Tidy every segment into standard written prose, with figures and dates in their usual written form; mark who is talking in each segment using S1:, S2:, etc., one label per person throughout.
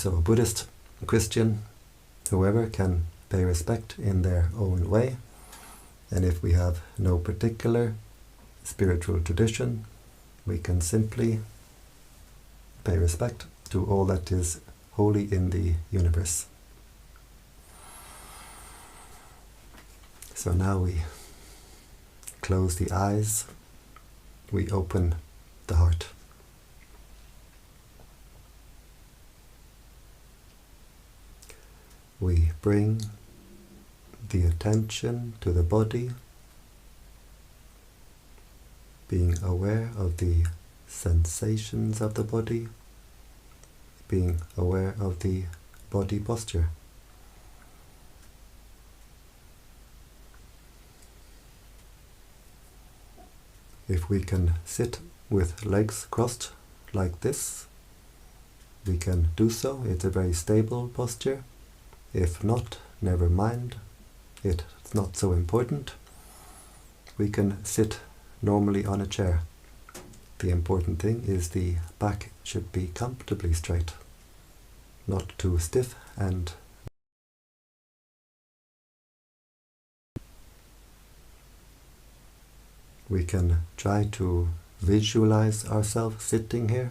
S1: So a Buddhist, a Christian, whoever can pay respect in their own way. And if we have no particular spiritual tradition, we can simply pay respect to all that is holy in the universe. So now we close the eyes, we open the heart. We bring the attention to the body, being aware of the sensations of the body, being aware of the body posture. If we can sit with legs crossed like this, we can do so. It's a very stable posture. If not, never mind. It's not so important. We can sit normally on a chair. The important thing is the back should be comfortably straight, not too stiff, and we can try to visualize ourselves sitting here.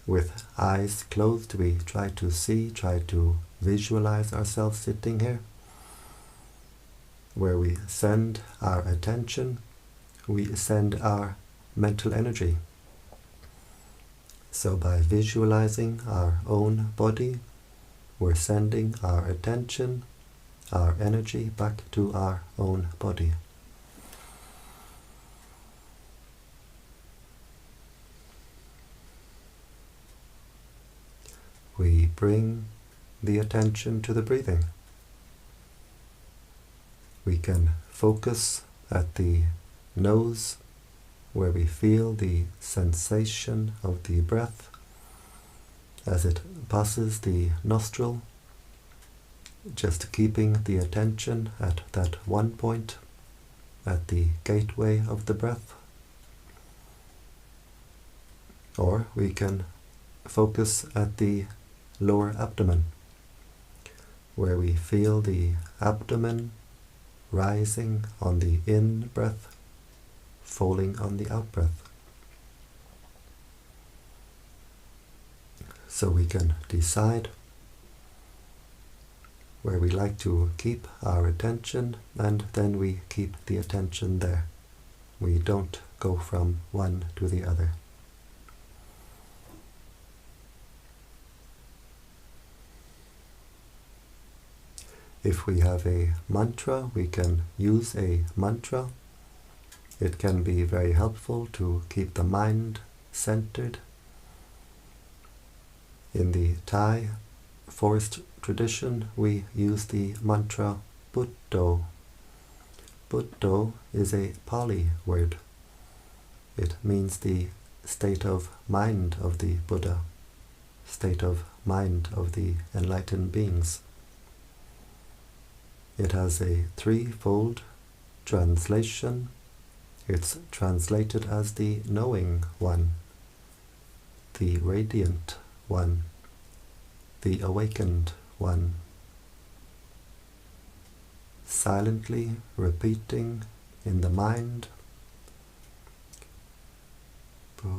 S1: With eyes closed, we try to visualize ourselves sitting here, where we send our attention, we send our mental energy. So by visualizing our own body, we're sending our attention, our energy back to our own body. We bring the attention to the breathing. We can focus at the nose, where we feel the sensation of the breath as it passes the nostril, just keeping the attention at that one point, at the gateway of the breath. Or we can focus at the lower abdomen, where we feel the abdomen rising on the in-breath, falling on the out-breath. So we can decide where we like to keep our attention, and then we keep the attention there. We don't go from one to the other. If we have a mantra, we can use a mantra. It can be very helpful to keep the mind centered. In the Thai forest tradition, we use the mantra Buddho. Buddho is a Pali word. It means the state of mind of the Buddha, state of mind of the enlightened beings. It has a threefold translation. It's translated as the knowing one, the radiant one, the awakened one. Silently repeating in the mind, Buddha.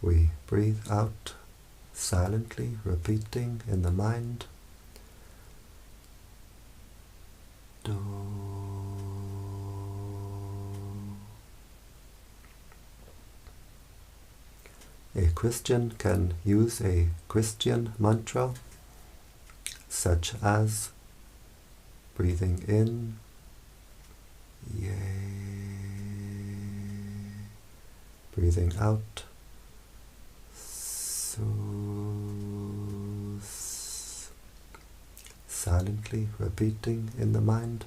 S1: We breathe out, silently repeating in the mind, Do. A Christian can use a Christian mantra, such as breathing in, Yea, breathing out, silently repeating in the mind.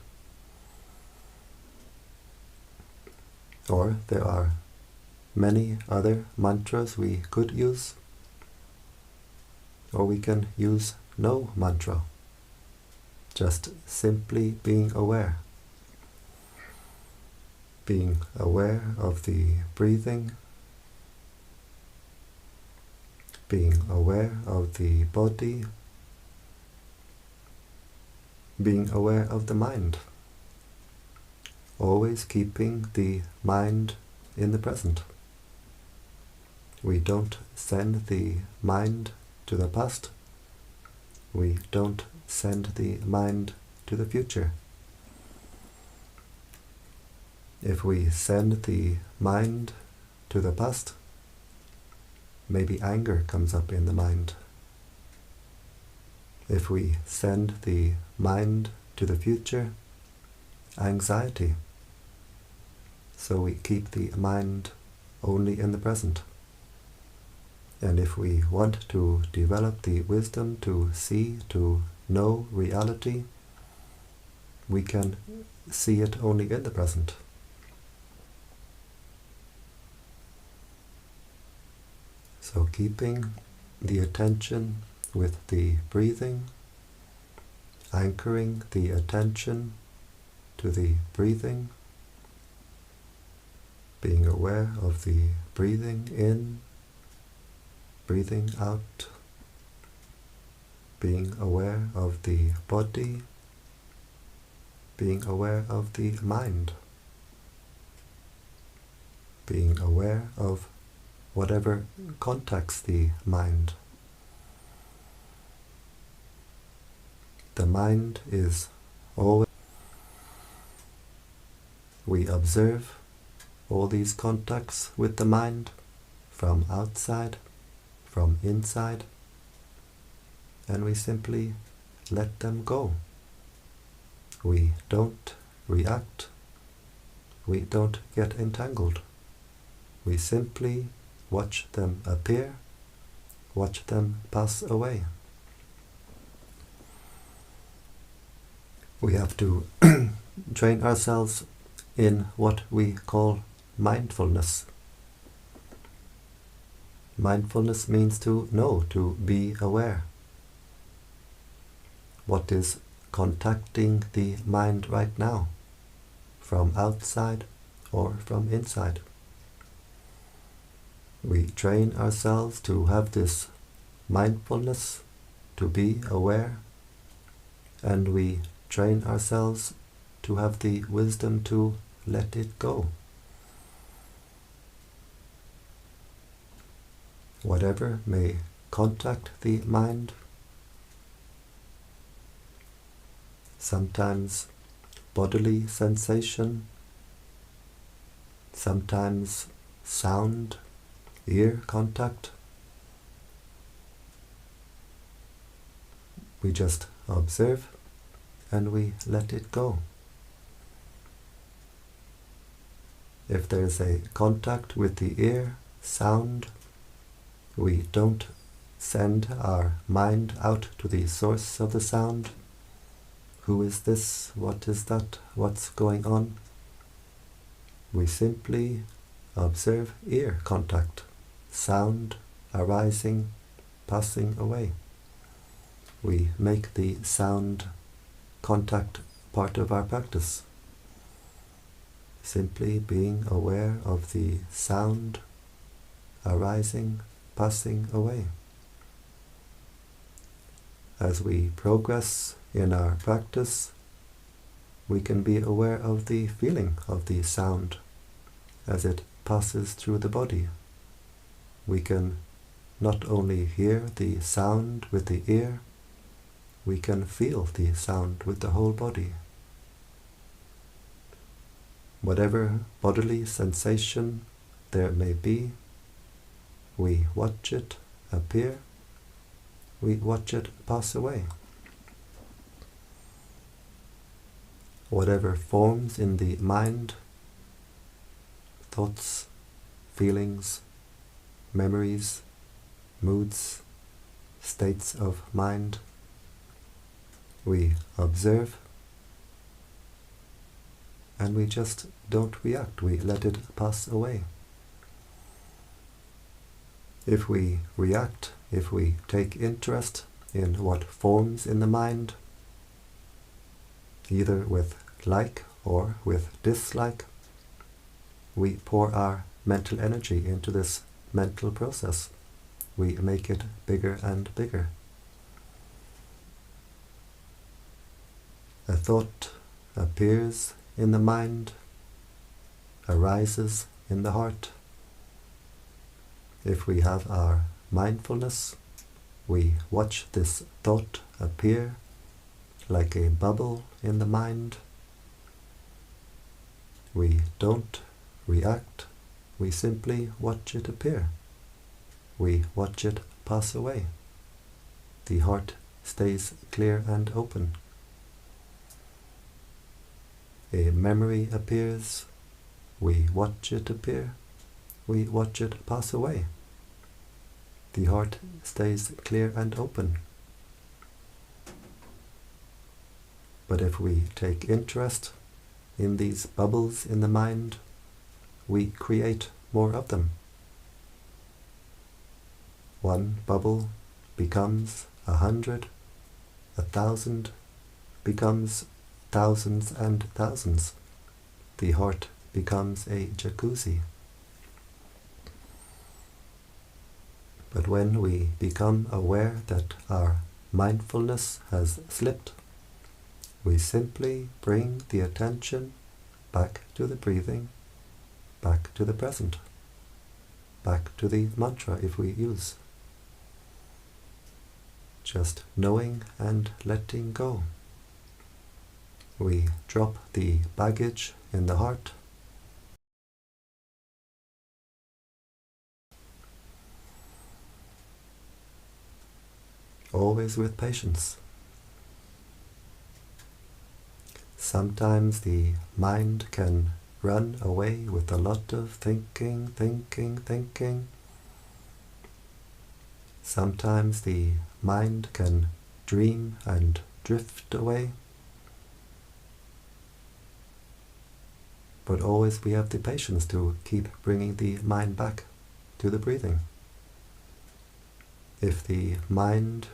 S1: Or there are many other mantras we could use, or we can use no mantra, just simply being aware. being aware of the breathing, being aware of the body, being aware of the mind, always keeping the mind in the present. We don't send the mind to the past. We don't send the mind to the future. If we send the mind to the past, maybe anger comes up in the mind. If we send the mind to the future, anxiety. So we keep the mind only in the present. And if we want to develop the wisdom to see, to know reality, we can see it only in the present. So keeping the attention with the breathing, anchoring the attention to the breathing, being aware of the breathing in, breathing out, being aware of the body, being aware of the mind, being aware of whatever contacts the mind. The mind is always. We observe all these contacts with the mind from outside, from inside, and we simply let them go. We don't react. We don't get entangled. We simply watch them appear, watch them pass away. We have to train ourselves in what we call mindfulness. Mindfulness means to know, to be aware. What is contacting the mind right now, from outside or from inside? We train ourselves to have this mindfulness, to be aware, and we train ourselves to have the wisdom to let it go. Whatever may contact the mind, sometimes bodily sensation, sometimes sound, ear contact. We just observe and we let it go. If there's a contact with the ear, sound, we don't send our mind out to the source of the sound. Who is this? What is that? What's going on? We simply observe ear contact, sound arising, passing away. We make the sound contact part of our practice. Simply being aware of the sound arising, passing away. As we progress in our practice, we can be aware of the feeling of the sound as it passes through the body. We can not only hear the sound with the ear, we can feel the sound with the whole body. Whatever bodily sensation there may be, we watch it appear, we watch it pass away. Whatever forms in the mind, thoughts, feelings, memories, moods, states of mind, we observe and we just don't react, we let it pass away. If we react, if we take interest in what forms in the mind, either with like or with dislike, we pour our mental energy into this mental process. We make it bigger and bigger. A thought appears in the mind, arises in the heart. If we have our mindfulness, we watch this thought appear like a bubble in the mind. We don't react, we simply watch it appear. We watch it pass away. The heart stays clear and open. A memory appears, we watch it appear, we watch it pass away. The heart stays clear and open. But if we take interest in these bubbles in the mind, we create more of them. One bubble becomes 100, 1,000 becomes thousands and thousands. The heart becomes a jacuzzi. But when we become aware that our mindfulness has slipped, we simply bring the attention back to the breathing, back to the present, back to the mantra if we use. Just knowing and letting go. We drop the baggage in the heart. Always with patience. Sometimes the mind can run away with a lot of thinking. Sometimes the mind can dream and drift away. But always we have the patience to keep bringing the mind back to the breathing. If the mind,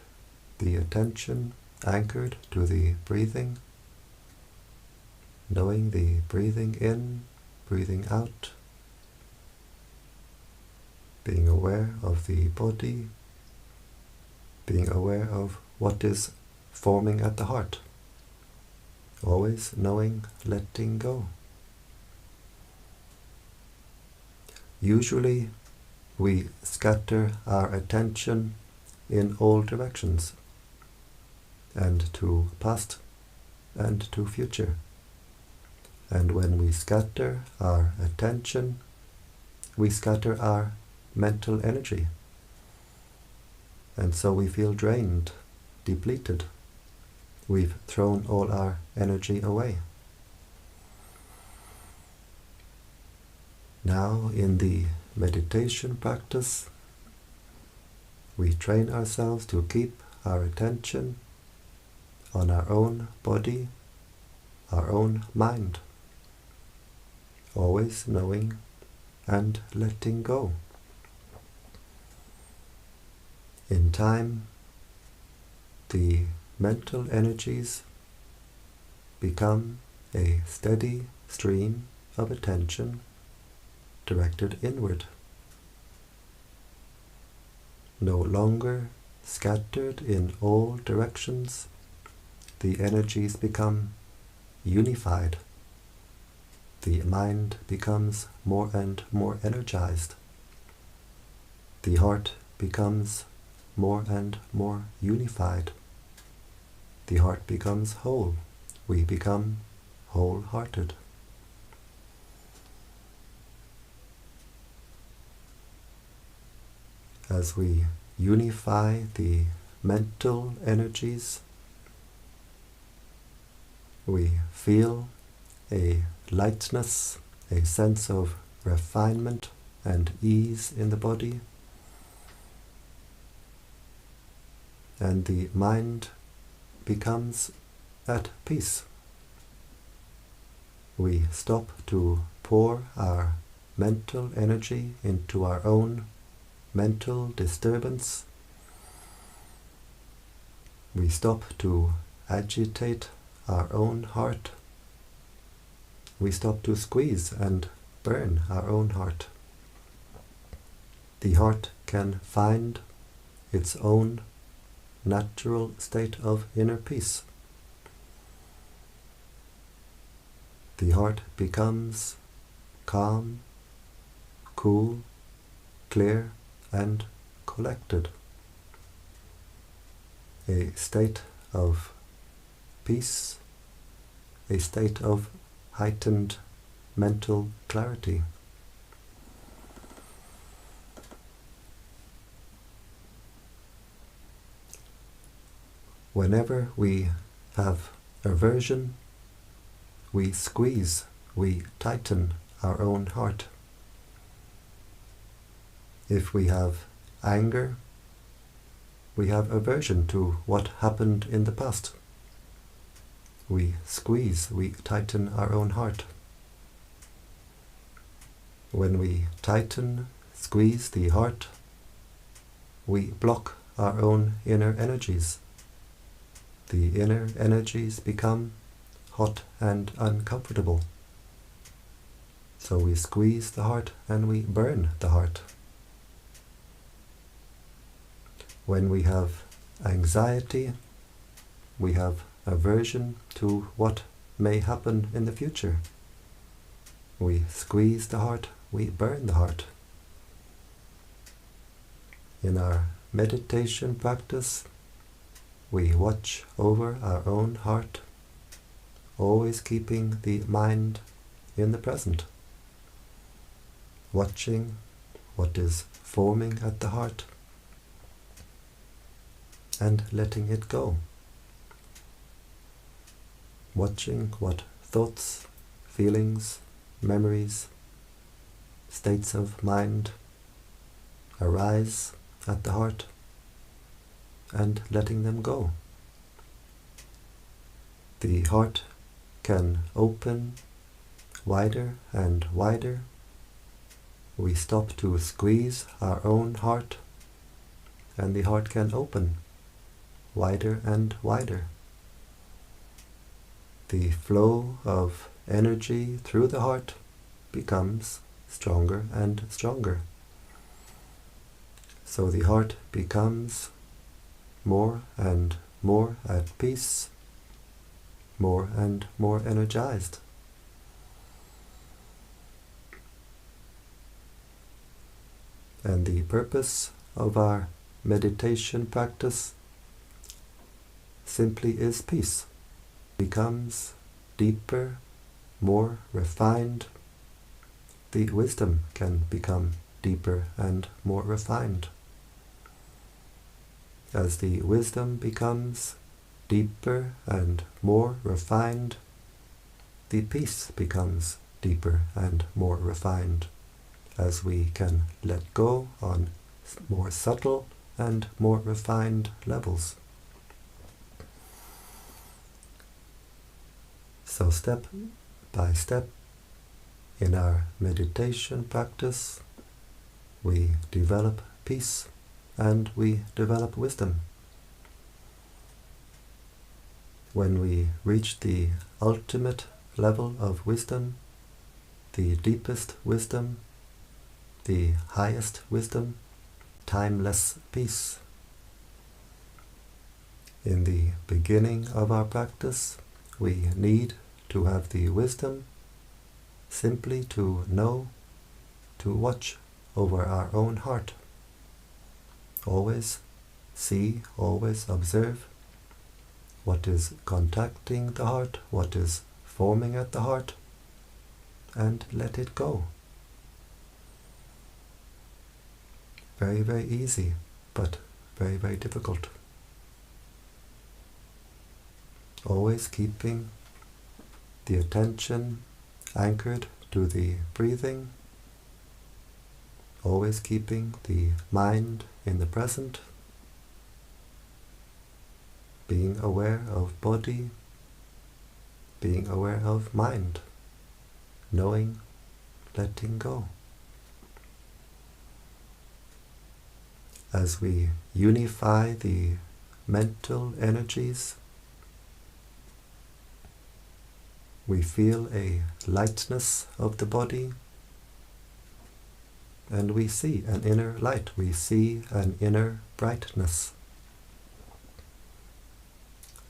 S1: the attention anchored to the breathing, knowing the breathing in, breathing out, being aware of the body, being aware of what is forming at the heart, always knowing, letting go. Usually we scatter our attention in all directions, and to past and to future. And when we scatter our attention, we scatter our mental energy. And so we feel drained, depleted. We've thrown all our energy away. Now in the meditation practice, we train ourselves to keep our attention on our own body, our own mind, always knowing and letting go. In time, the mental energies become a steady stream of attention directed inward, no longer scattered in all directions. The energies become unified. The mind becomes more and more energized. The heart becomes more and more unified. The heart becomes whole. We become wholehearted. As we unify the mental energies, we feel a lightness, a sense of refinement and ease in the body, and the mind becomes at peace. We stop to pour our mental energy into our own mental disturbance. We stop to agitate our own heart. We stop to squeeze and burn our own heart. The heart can find its own natural state of inner peace. The heart becomes calm, cool, clear, and collected. A state of peace, a state of heightened mental clarity. Whenever we have aversion, we squeeze, we tighten our own heart. If we have anger, we have aversion to what happened in the past. We squeeze, we tighten our own heart. When we tighten, squeeze the heart, we block our own inner energies. The inner energies become hot and uncomfortable. So we squeeze the heart and we burn the heart. When we have anxiety, we have aversion to what may happen in the future. We squeeze the heart, we burn the heart. In our meditation practice, we watch over our own heart, always keeping the mind in the present, watching what is forming at the heart and letting it go, watching what thoughts, feelings, memories, states of mind arise at the heart and letting them go. The heart can open wider and wider. We stop to squeeze our own heart and the heart can open wider and wider. The flow of energy through the heart becomes stronger and stronger. So the heart becomes more and more at peace, more and more energized. And the purpose of our meditation practice simply is peace. Becomes deeper, more refined. The wisdom can become deeper and more refined. As the wisdom becomes deeper and more refined, the peace becomes deeper and more refined, as we can let go on more subtle and more refined levels. So step by step in our meditation practice, we develop peace and we develop wisdom. When we reach the ultimate level of wisdom, the deepest wisdom, the highest wisdom, timeless peace. In the beginning of our practice, we need to have the wisdom simply to know, to watch over our own heart. Always see, always observe what is contacting the heart, what is forming at the heart, and let it go. Very, very easy, but very, very difficult. Always keeping the attention anchored to the breathing, always keeping the mind in the present, being aware of body, being aware of mind, knowing, letting go. As we unify the mental energies, we feel a lightness of the body, and we see an inner light, we see an inner brightness.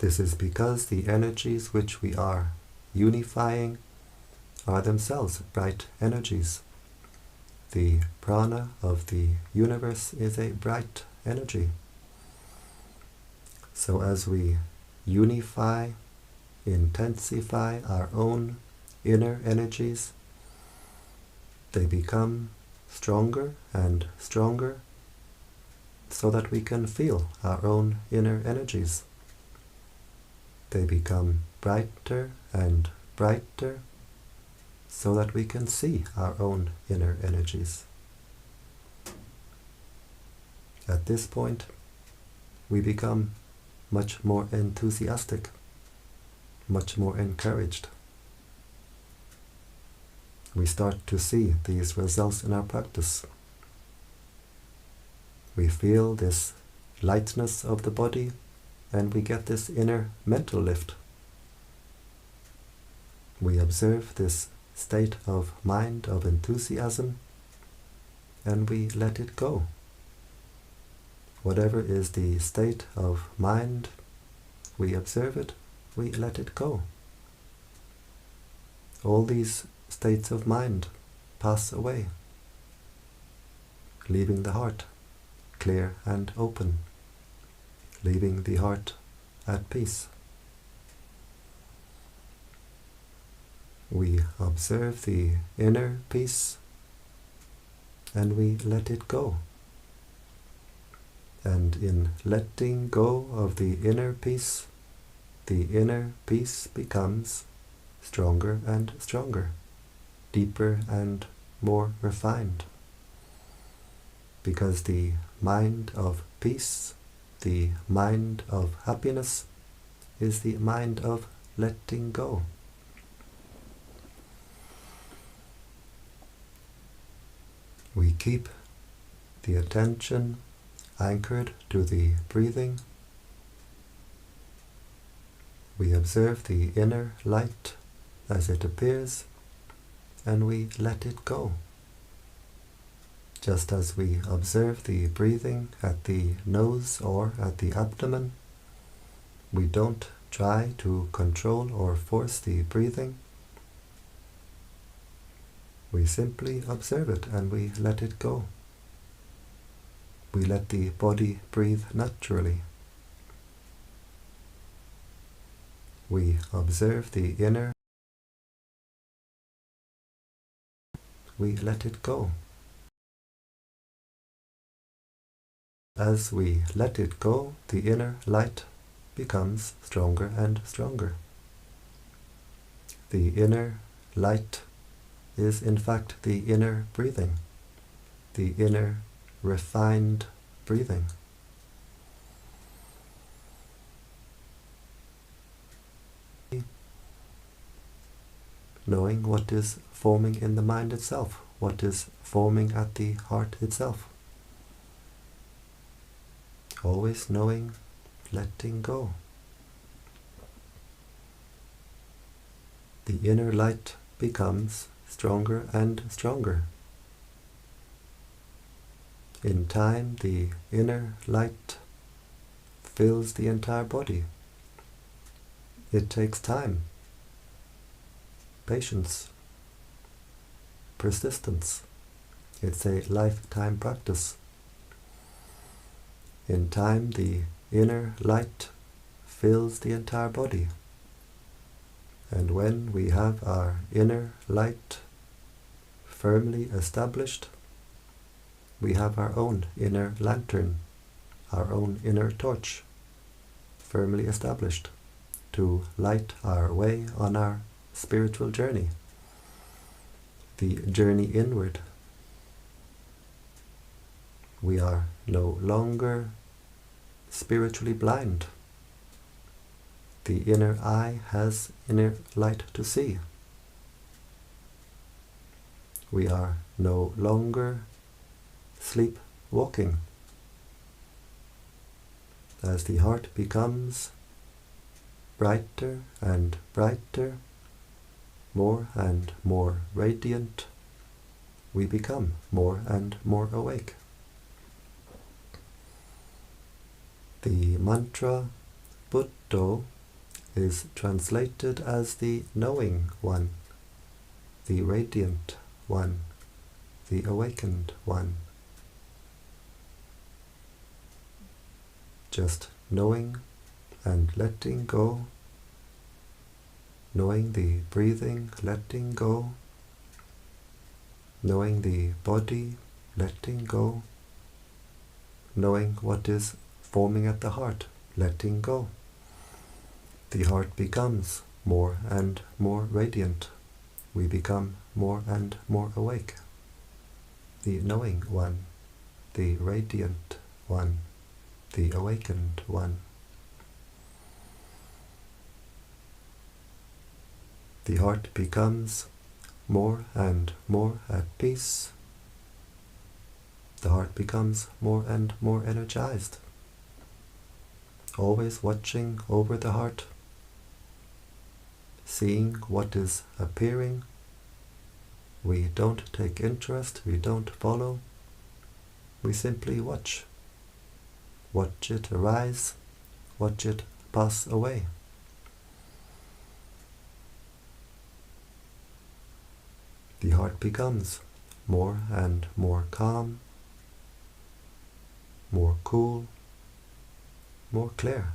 S1: This is because the energies which we are unifying are themselves bright energies. The prana of the universe is a bright energy. So as we unify, intensify our own inner energies, they become stronger and stronger so that we can feel our own inner energies. They become brighter and brighter so that we can see our own inner energies. At this point, we become much more enthusiastic, much more encouraged. We start to see these results in our practice. We feel this lightness of the body, and we get this inner mental lift. We observe this state of mind, of enthusiasm, and we let it go. Whatever is the state of mind, we observe it, we let it go. All these states of mind pass away, leaving the heart clear and open, leaving the heart at peace. We observe the inner peace and we let it go. And in letting go of the inner peace becomes stronger and stronger, deeper and more refined. Because the mind of peace, the mind of happiness, is the mind of letting go. We keep the attention anchored to the breathing. We observe the inner light as it appears, and we let it go. Just as we observe the breathing at the nose or at the abdomen, we don't try to control or force the breathing. We simply observe it and we let it go. We let the body breathe naturally. We observe the inner. We let it go. As we let it go, the inner light becomes stronger and stronger. The inner light is in fact the inner breathing, the inner refined breathing. Knowing what is forming in the mind itself, what is forming at the heart itself. Always knowing, letting go. The inner light becomes stronger and stronger. In time, the inner light fills the entire body. It takes time, patience, persistence. It's a lifetime practice. In time, the inner light fills the entire body. And when we have our inner light firmly established, we have our own inner lantern, our own inner torch, firmly established to light our way on our spiritual journey, the journey inward. We are no longer spiritually blind. The inner eye has inner light to see. We are no longer sleepwalking. As the heart becomes brighter and brighter, more and more radiant, we become more and more awake. The mantra Buddho is translated as the knowing one, the radiant one, the awakened one. Just knowing and letting go, knowing the breathing, letting go, knowing the body, letting go, knowing what is forming at the heart, letting go. The heart becomes more and more radiant. We become more and more awake. The knowing one, the radiant one, the awakened one. The heart becomes more and more at peace. The heart becomes more and more energized. Always watching over the heart, seeing what is appearing. We don't take interest, we don't follow. We simply watch. Watch it arise, watch it pass away. The heart becomes more and more calm, more cool, more clear.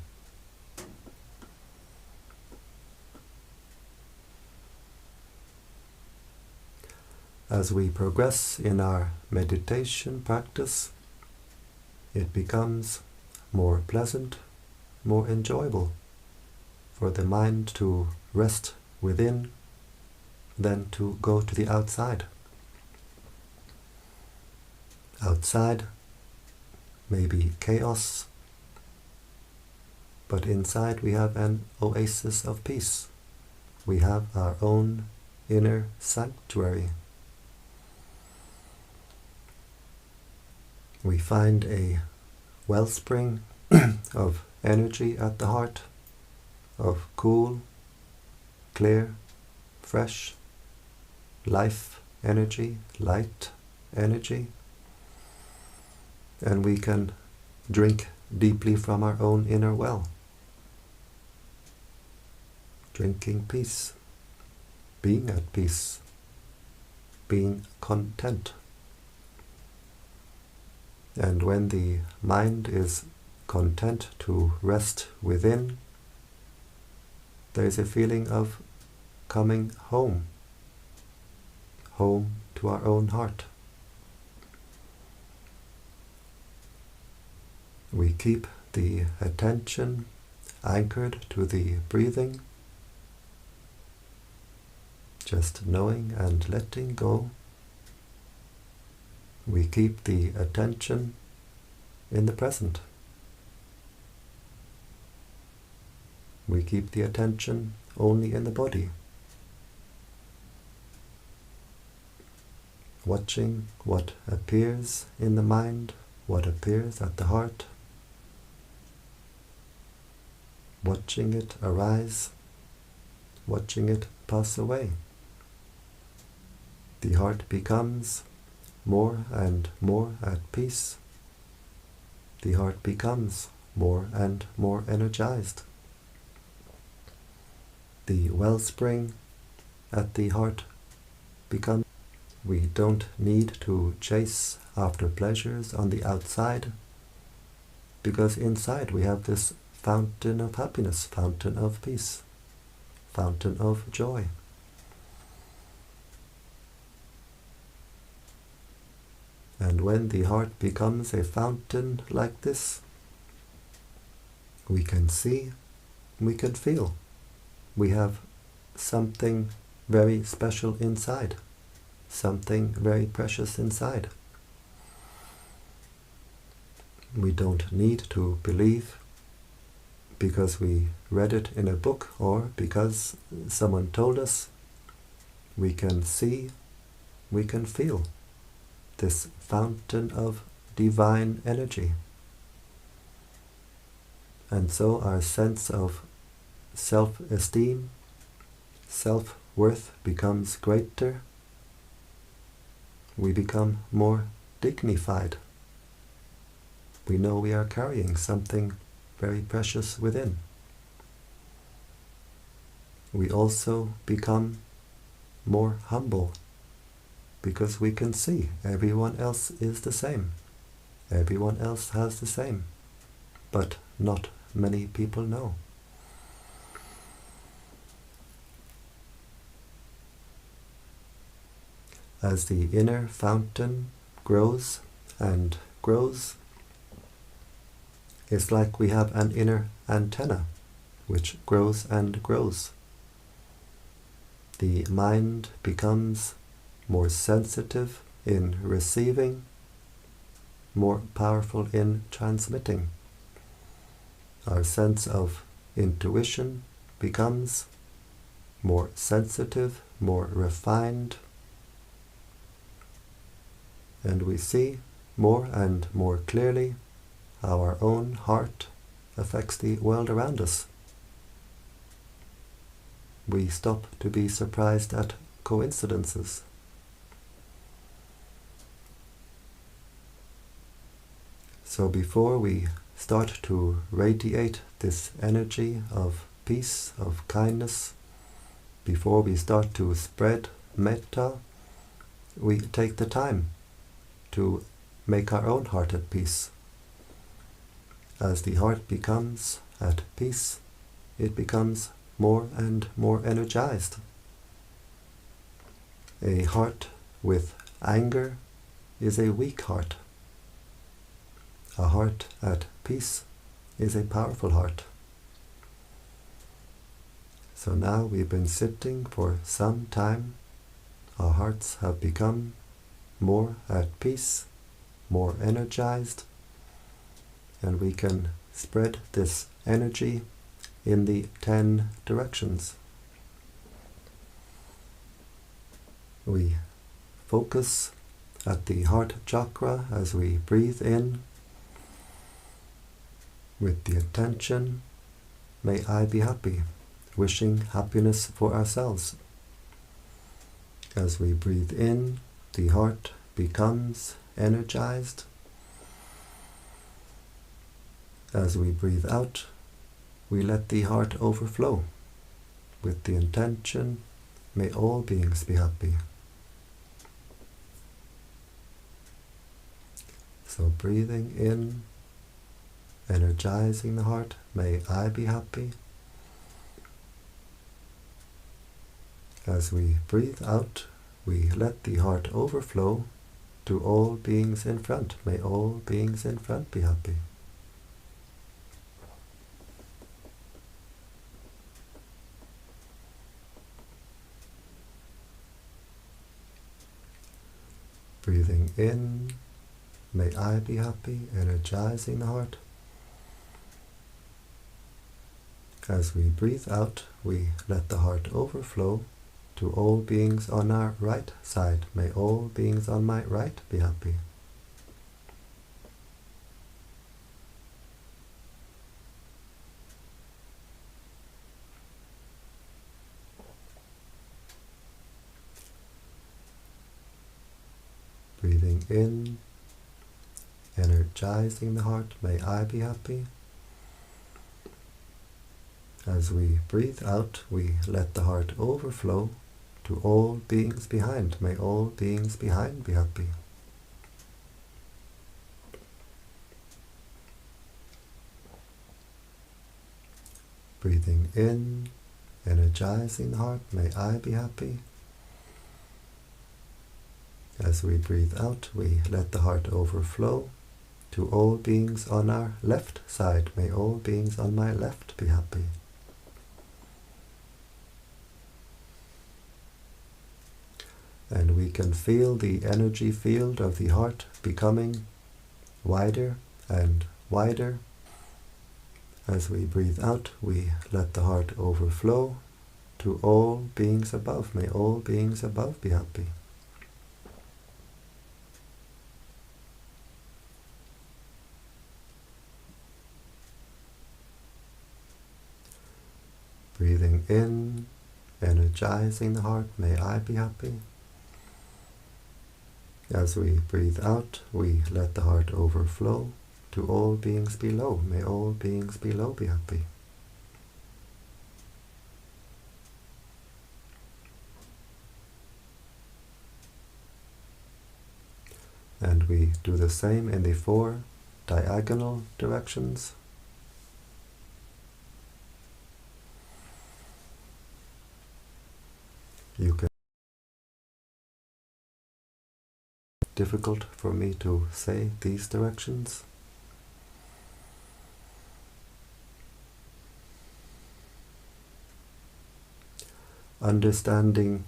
S1: As we progress in our meditation practice, it becomes more pleasant, more enjoyable for the mind to rest within than to go to the outside. Outside may be chaos, but inside we have an oasis of peace. We have our own inner sanctuary. We find a wellspring of energy at the heart, of cool, clear, fresh, life energy, light energy, and we can drink deeply from our own inner well. Drinking peace, being at peace, being content. And when the mind is content to rest within, there is a feeling of coming home, home to our own heart. We keep the attention anchored to the breathing, just knowing and letting go. We keep the attention in the present. We keep the attention only in the body, watching what appears in the mind, what appears at the heart, watching it arise, watching it pass away. The heart becomes more and more at peace. The heart becomes more and more energized. The wellspring at the heart becomes. We don't need to chase after pleasures on the outside, because inside we have this fountain of happiness, fountain of peace, fountain of joy. And when the heart becomes a fountain like this, we can see, we can feel. We have something very special inside, something very precious inside. We don't need to believe because we read it in a book or because someone told us. We can see, we can feel this fountain of divine energy. And so our sense of self-esteem, self-worth becomes greater, we become more dignified. We know we are carrying something very precious within. We also become more humble because we can see everyone else is the same. Everyone else has the same, but not many people know. As the inner fountain grows and grows, it's like we have an inner antenna which grows and grows. The mind becomes more sensitive in receiving, more powerful in transmitting. Our sense of intuition becomes more sensitive, more refined, and we see more and more clearly how our own heart affects the world around us. We stop to be surprised at coincidences. So before we start to radiate this energy of peace, of kindness, before we start to spread metta, we take the time to make our own heart at peace. As the heart becomes at peace, it becomes more and more energized. A heart with anger is a weak heart. A heart at peace is a powerful heart. So now we've been sitting for some time. Our hearts have become more at peace, more energized, and we can spread this energy in the 10 directions. We focus at the heart chakra as we breathe in with the intention, may I be happy, wishing happiness for ourselves. As we breathe in, the heart becomes energized. As we breathe out, we let the heart overflow with the intention, may all beings be happy. So breathing in, energizing the heart, may I be happy. As we breathe out, we let the heart overflow to all beings in front. May all beings in front be happy. Breathing in, may I be happy, energizing the heart. As we breathe out, we let the heart overflow to all beings on our right side. May all beings on my right be happy. Breathing in, energizing the heart, may I be happy. As we breathe out, we let the heart overflow to all beings behind. May all beings behind be happy. Breathing in, energizing the heart, may I be happy. As we breathe out, we let the heart overflow to all beings on our left side. May all beings on my left be happy. And we can feel the energy field of the heart becoming wider and wider. As we breathe out, we let the heart overflow to all beings above. May all beings above be happy. Breathing in, energizing the heart, may I be happy. As we breathe out, we let the heart overflow to all beings below. May all beings below be happy. And we do the same in the 4 diagonal directions. You can. Difficult for me to say these directions. Understanding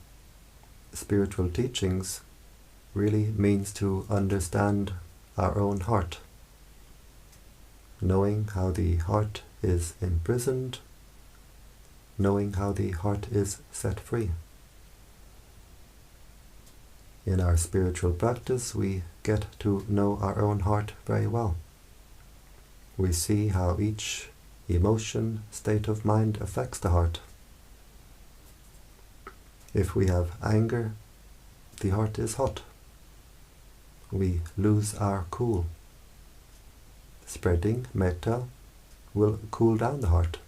S1: spiritual teachings really means to understand our own heart, knowing how the heart is imprisoned, knowing how the heart is set free. In our spiritual practice, we get to know our own heart very well. We see how each emotion, state of mind affects the heart. If we have anger, the heart is hot. We lose our cool. Spreading metta will cool down the heart.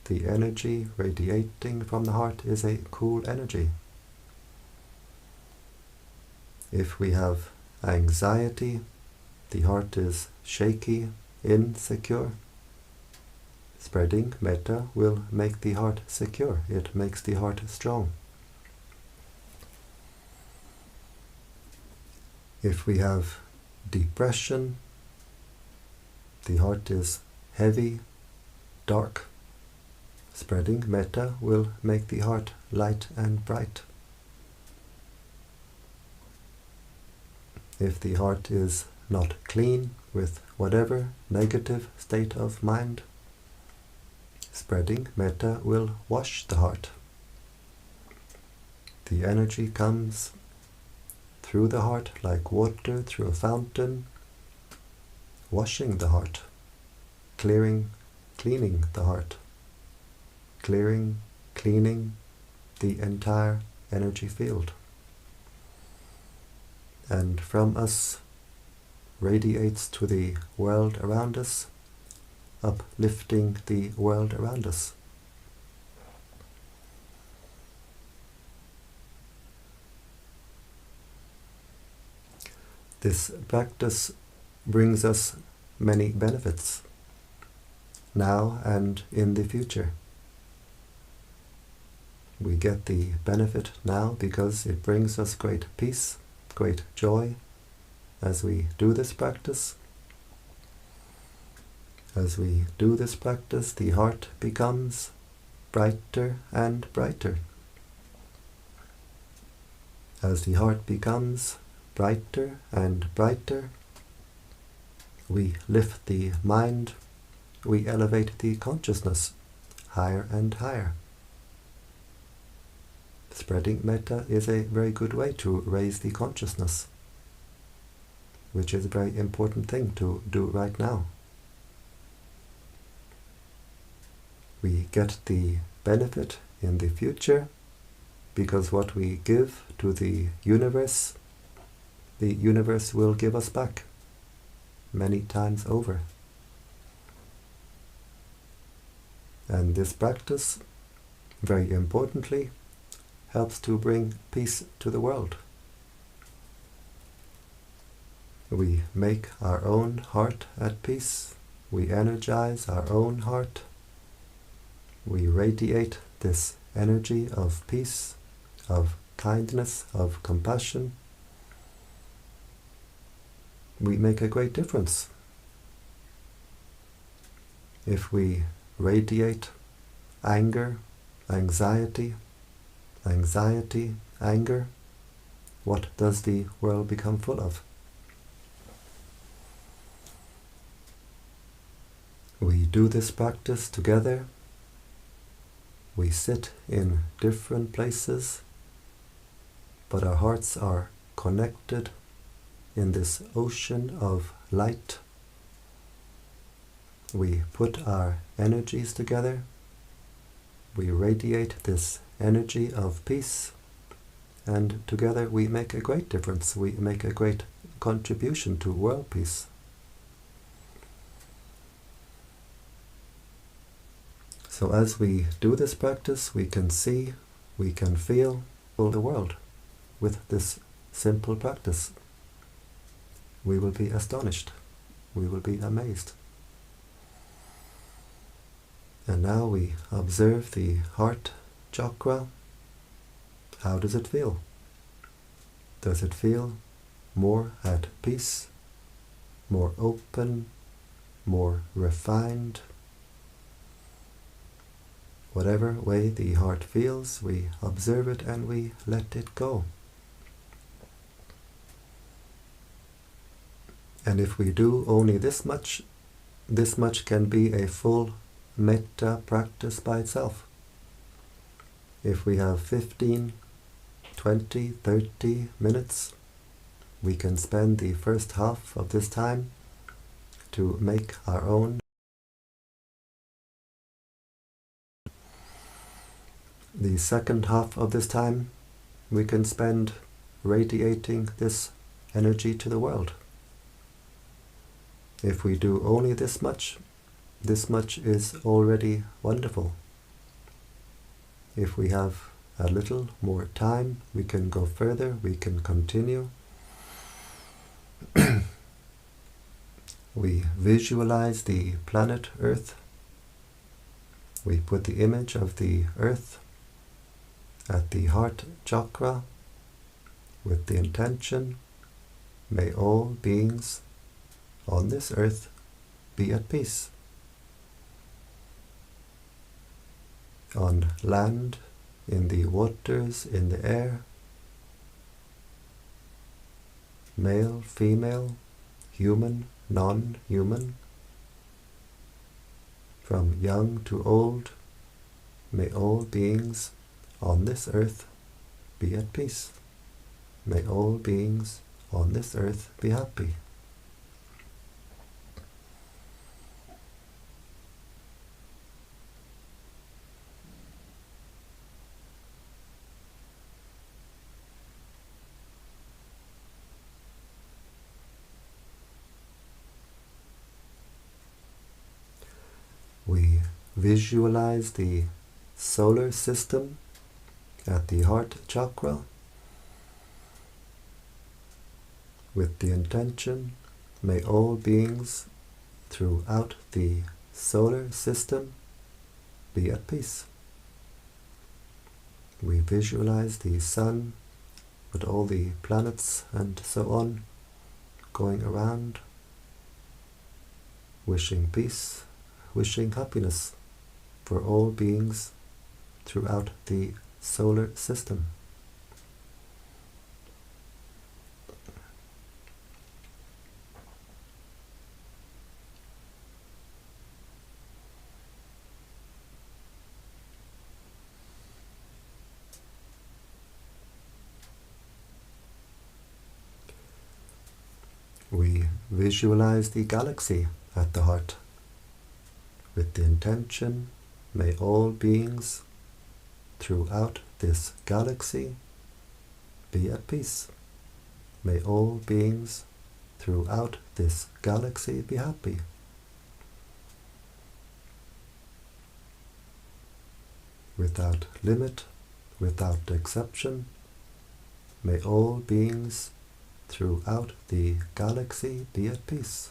S1: The energy radiating from the heart is a cool energy. If we have anxiety, the heart is shaky, insecure. Spreading metta will make the heart secure. It makes the heart strong. If we have depression, the heart is heavy, dark. Spreading metta will make the heart light and bright. If the heart is not clean with whatever negative state of mind, spreading metta will wash the heart. The energy comes through the heart like water through a fountain, washing the heart, cleaning the heart, cleaning the entire energy field. And from us radiates to the world around us, uplifting the world around us. This practice brings us many benefits, now and in the future. We get the benefit now because it brings us great peace, great joy as we do this practice. As we do this practice, the heart becomes brighter and brighter. As the heart becomes brighter and brighter, we lift the mind, we elevate the consciousness higher and higher. Spreading metta is a very good way to raise the consciousness, which is a very important thing to do right now. We get the benefit in the future because what we give to the universe will give us back many times over. And this practice, very importantly, helps to bring peace to the world. We make our own heart at peace. We energize our own heart. We radiate this energy of peace, of kindness, of compassion. We make a great difference. If we radiate anger, anxiety, anger, what does the world become full of? We do this practice together. We sit in different places, but our hearts are connected in this ocean of light. We put our energies together. We radiate this energy of peace, and together we make a great difference. We make a great contribution to world peace. So as we do this practice, we can see, we can feel the world with this simple practice. We will be astonished. We will be amazed. And now we observe the heart chakra. How does it feel? Does it feel more at peace, more open, more refined? Whatever way the heart feels, we observe it and we let it go. And if we do only this much can be a full Metta practice by itself. If we have 15, 20, 30 minutes, we can spend the first half of this time to make our own. The second half of this time we can spend radiating this energy to the world. If we do only this much is already wonderful. If we have a little more time, we can go further, we can continue. We visualize the planet Earth. We put the image of the Earth at the heart chakra with the intention, may all beings on this earth be at peace. On land, in the waters, in the air, male, female, human, non-human, from young to old, may all beings on this earth be at peace. May all beings on this earth be happy. We visualize the solar system at the heart chakra with the intention, may all beings throughout the solar system be at peace. We visualize the sun with all the planets and so on going around, wishing peace, wishing happiness for all beings throughout the solar system. We visualize the galaxy at the heart with the intention, may all beings throughout this galaxy be at peace. May all beings throughout this galaxy be happy. Without limit, without exception, may all beings throughout the galaxy be at peace.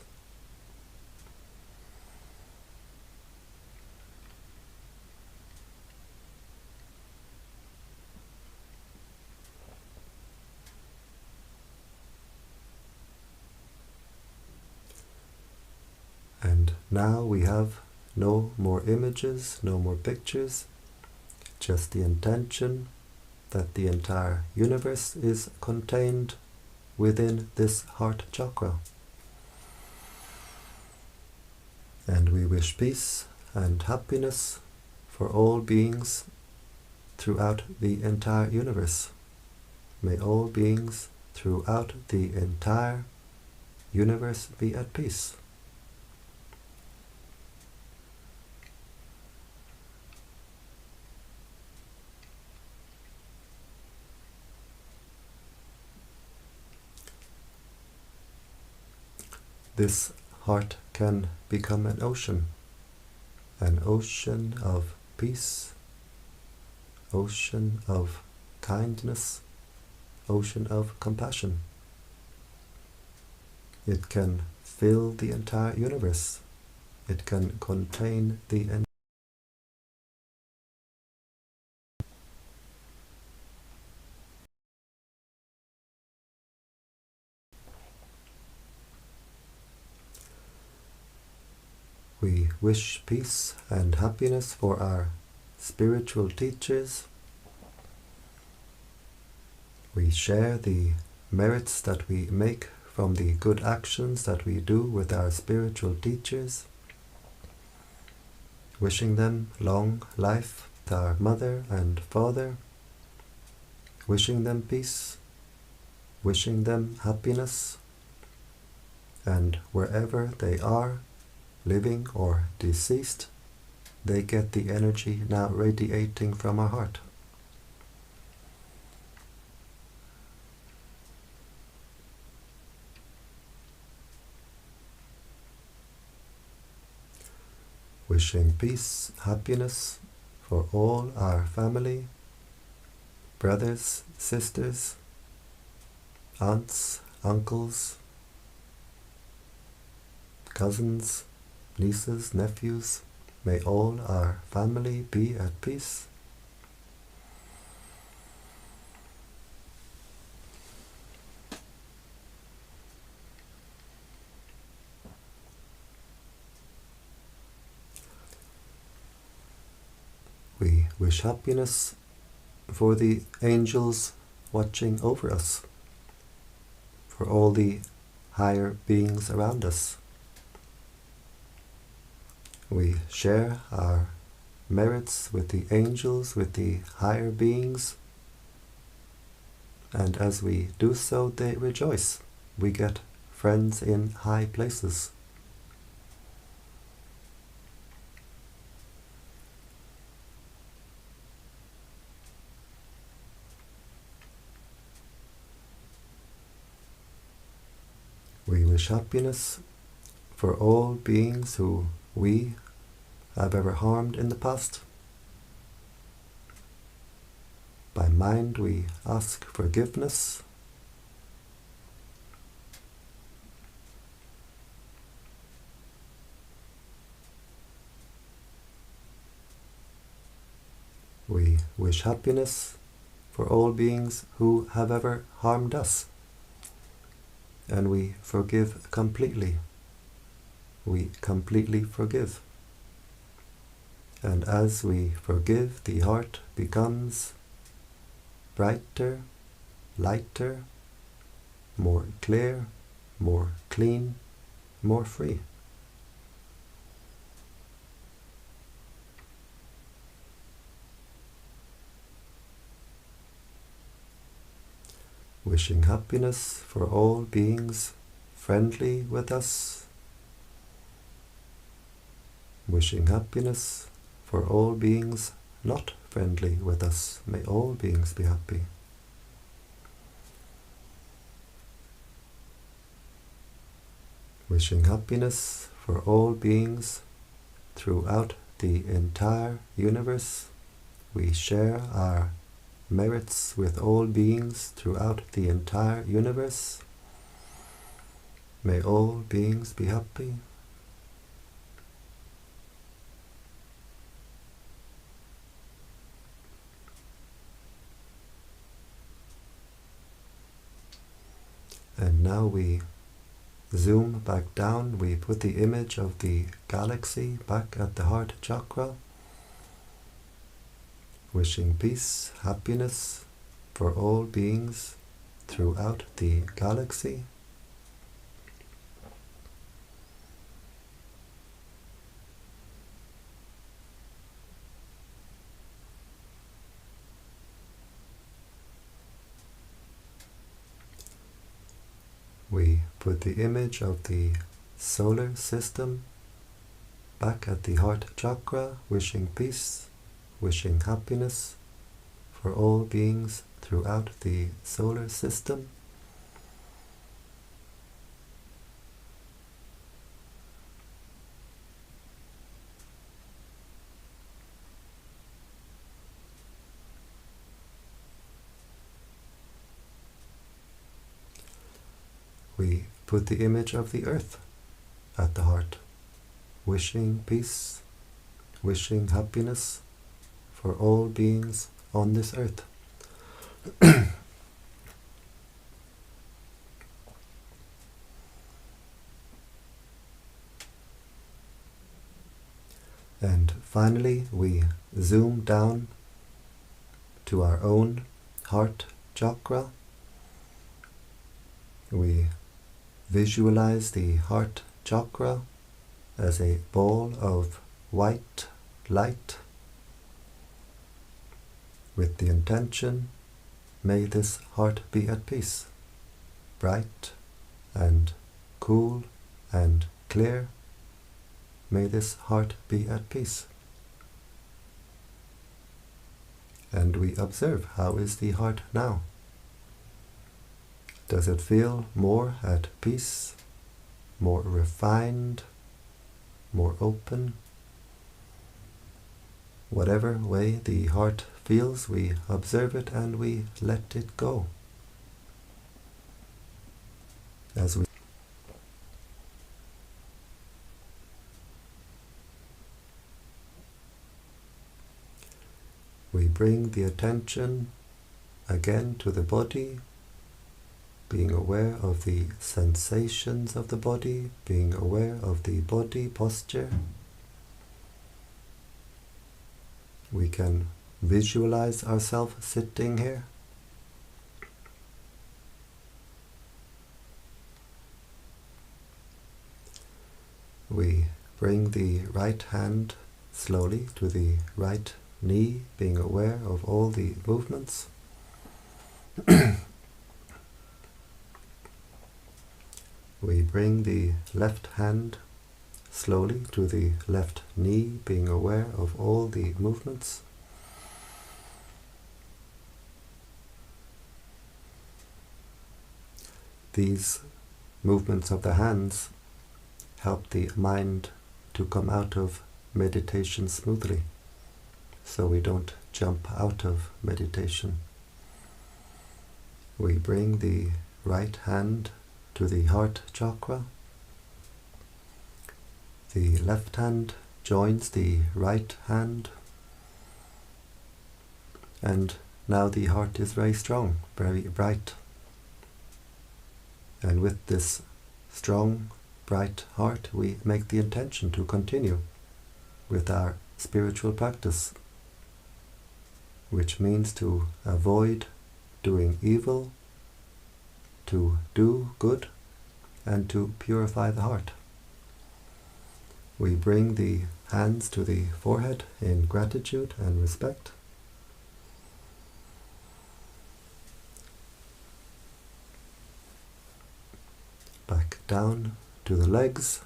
S1: And now we have no more images, no more pictures, just the intention that the entire universe is contained within this heart chakra. And we wish peace and happiness for all beings throughout the entire universe. May all beings throughout the entire universe be at peace. this heart can become an ocean of peace, ocean of kindness, ocean of compassion. It can fill the entire universe. It can contain the entire. We wish peace and happiness for our spiritual teachers. We share the merits that we make from the good actions that we do with our spiritual teachers, wishing them long life with our mother and father, wishing them peace, wishing them happiness, and wherever they are, living or deceased, they get the energy now radiating from our heart. Wishing peace, happiness for all our family, brothers, sisters, aunts, uncles, cousins, nieces, nephews. May all our family be at peace. We wish happiness for the angels watching over us, for all the higher beings around us. We share our merits with the angels, with the higher beings, and as we do so, they rejoice. We get friends in high places. We wish happiness for all beings who we have ever harmed in the past. By mind we ask forgiveness. We wish happiness for all beings who have ever harmed us. And we forgive completely. We completely forgive. And as we forgive, the heart becomes brighter, lighter, more clear, more clean, more free. Wishing happiness for all beings friendly with us. Wishing happiness for all beings not friendly with us. May all beings be happy. Wishing happiness for all beings throughout the entire universe. We share our merits with all beings throughout the entire universe. May all beings be happy. And now we zoom back down, we put the image of the galaxy back at the heart chakra, wishing peace, happiness for all beings throughout the galaxy. We put the image of the solar system back at the heart chakra, wishing peace, wishing happiness for all beings throughout the solar system. we put the image of the earth at the heart, wishing peace, wishing happiness for all beings on this earth. And finally, we zoom down to our own heart chakra. We visualize the heart chakra as a ball of white light with the intention, may this heart be at peace, bright and cool and clear. May this heart be at peace. And we observe, how is the heart now? Does it feel more at peace, more refined, more open? Whatever way the heart feels, we observe it and we let it go. As we bring the attention again to the body, being aware of the sensations of the body, being aware of the body posture. We can visualize ourselves sitting here. We bring the right hand slowly to the right knee, being aware of all the movements. We bring the left hand slowly to the left knee, being aware of all the movements. These movements of the hands help the mind to come out of meditation smoothly, so we don't jump out of meditation. We bring the right hand to the heart chakra. The left hand joins the right hand, and now the heart is very strong, very bright. And with this strong, bright heart, we make the intention to continue with our spiritual practice, which means to avoid doing evil, to do good, and to purify the heart. We bring the hands to the forehead in gratitude and respect. Back down to the legs.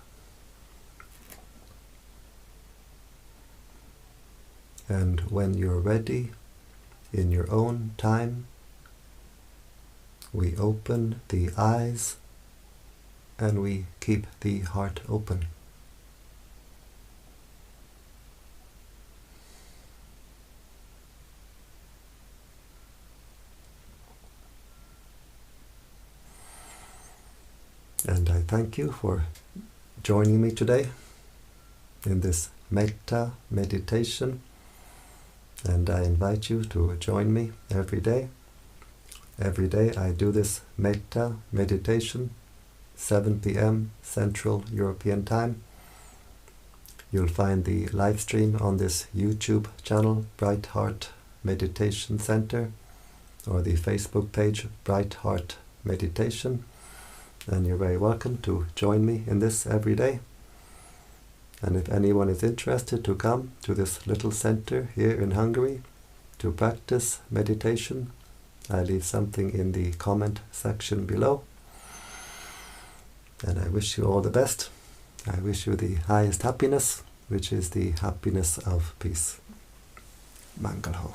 S1: And when you're ready, in your own time, we open the eyes and we keep the heart open. And I thank you for joining me today in this Metta meditation. And I invite you to join me every day. Every day I do this Metta meditation, 7 p.m. Central European Time. You'll find the live stream on this YouTube channel, Brightheart Meditation Center, or the Facebook page, Brightheart Meditation. And you're very welcome to join me in this every day. And if anyone is interested to come to this little center here in Hungary to practice meditation, I leave something in the comment section below. And I wish you all the best. I wish you the highest happiness, which is the happiness of peace. Mangal ho.